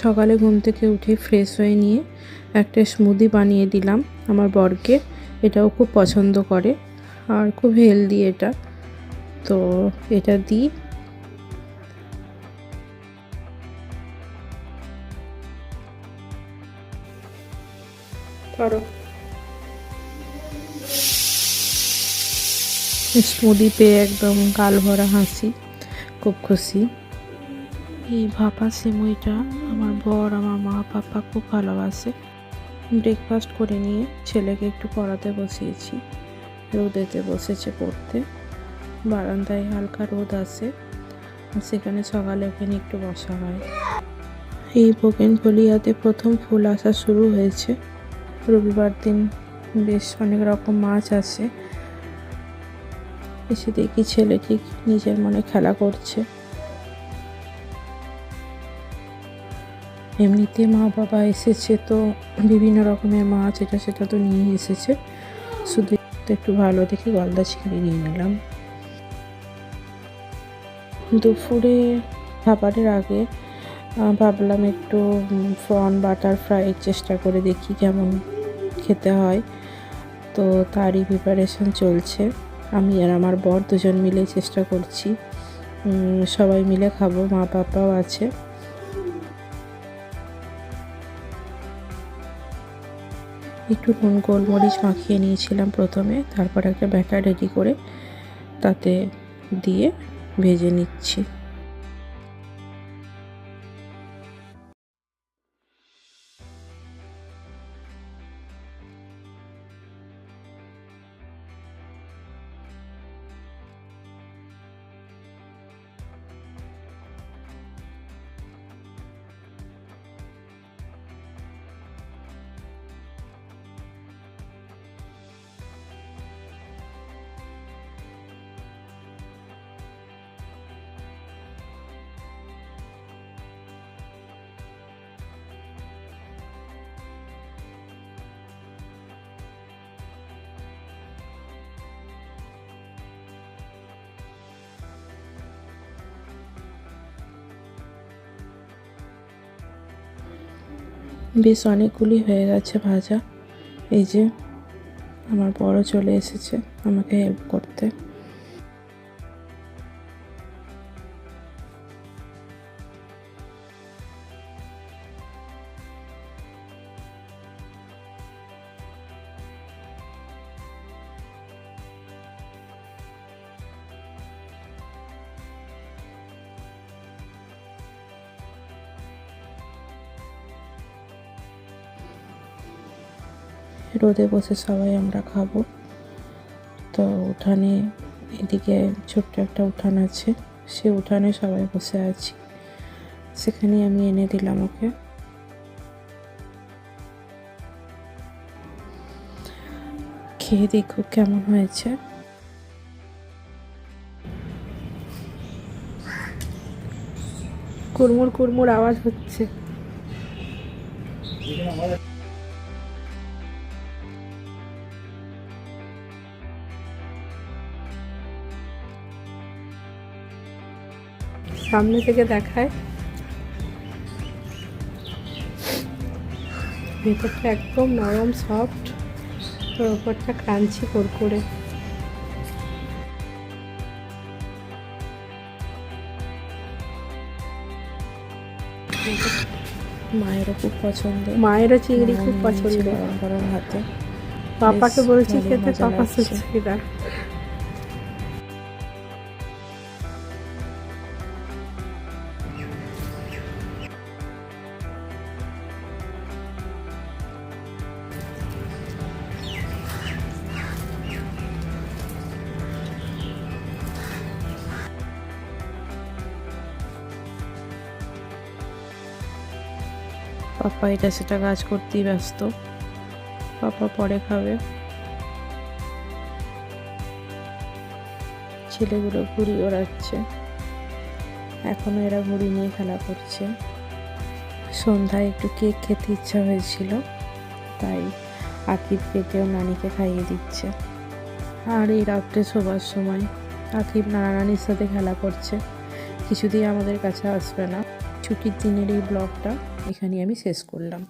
সকালে ঘুম থেকে উঠে ফ্রেশ হয়ে নিয়ে একটা স্মুদি বানিয়ে দিলাম আমার বরকে। এটাও খুব পছন্দ করে আর খুব হেলদি এটা। তো এটা দিই। ধরো স্মুদি পেয়ে একদম গাল ভরা হাসি, খুব খুশি। এই ভাপা সিমুইটা আমার বর, আমার মা, পাপা খুব ভালোবাসে। ব্রেকফাস্ট করে নিয়ে ছেলেকে একটু পড়াতে বসিয়েছি। রোদেতে বসেছে পড়তে। বারান্দায় হালকা রোদ আসে, সেখানে সকালে ওখানে একটু বসা হয়। এই বোগেনভেলিয়াতে প্রথম ফুল আসা শুরু হয়েছে। রবিবার দিন বেশ অনেক রকম মাছ আসে। এসে দেখি ছেলে ঠিক নিজের মনে খেলা করছে। এমনিতে মা বাবা এসেছে তো বিভিন্ন রকমের মাছ এটা সেটা তো নিয়ে এসেছে, শুধু একটু ভালো দেখে গলদা চিংড়ি নিয়ে নিলাম। দুপুরে খাবারের আগে ভাবলাম একটু প্রন বাটার ফ্রাইয়ের চেষ্টা করে দেখি কেমন খেতে হয়। তো তারই প্রিপারেশন চলছে। আমি আর আমার বর দুজন মিলে চেষ্টা করছি। সবাই মিলে খাবো, মা পাপাও আছে। একটু নুন গোলমরিচ মাখিয়ে নিয়েছিলাম প্রথমে, তারপর একটা ব্যাটার রেডি করে তাতে দিয়ে ভেজে নিচ্ছি। বেশ অনেকগুলি হয়ে গেছে ভাজা। এই যে আমার বড় চলে এসেছে আমাকে হেল্প করতে। রোদে বসে সবাই আমরা খাবো। তো উঠানে এদিকে ছোট্ট একটা উঠান আছে, সে উঠানে সবাই বসে আছি, সেখানে আমি এনে দিলাম ওকে। খেয়ে দেখো কেমন হয়েছে। কুড়মুড় কুড়মুড় আওয়াজ হচ্ছে। সামনে থেকে দেখায়, ভেতরটা একদম নরম সফট, তোর ওপরটা ক্রাঞ্চি কুরকুরে। মায়েরও খুব পছন্দ, মায়েরও চিংড়ি খুব পছন্দ। গরম গরম ভাতে পাপাকে বলছি খেতে, পাপা সুস্থ না। পাপা এটা সেটা কাজ করতেই ব্যস্ত, পাপা পরে খাবে। ছেলেগুলো ঘুড়ি ওড়াচ্ছে, এখনো এরা ঘুড়ি নিয়ে খেলা করছে। সন্ধ্যায় একটু কেক খেতে ইচ্ছা হয়েছিল, তাই আকিব কেকেও নানিকে খাইয়ে দিচ্ছে। আর এই রাত্রে শোবার সময় আকিব নানা নানির সাথে খেলা করছে, কিছুতেই আমাদের কাছে আসবে না। ছুটির দিনের এই ব্লগটা এখানেই আমি শেষ করলাম।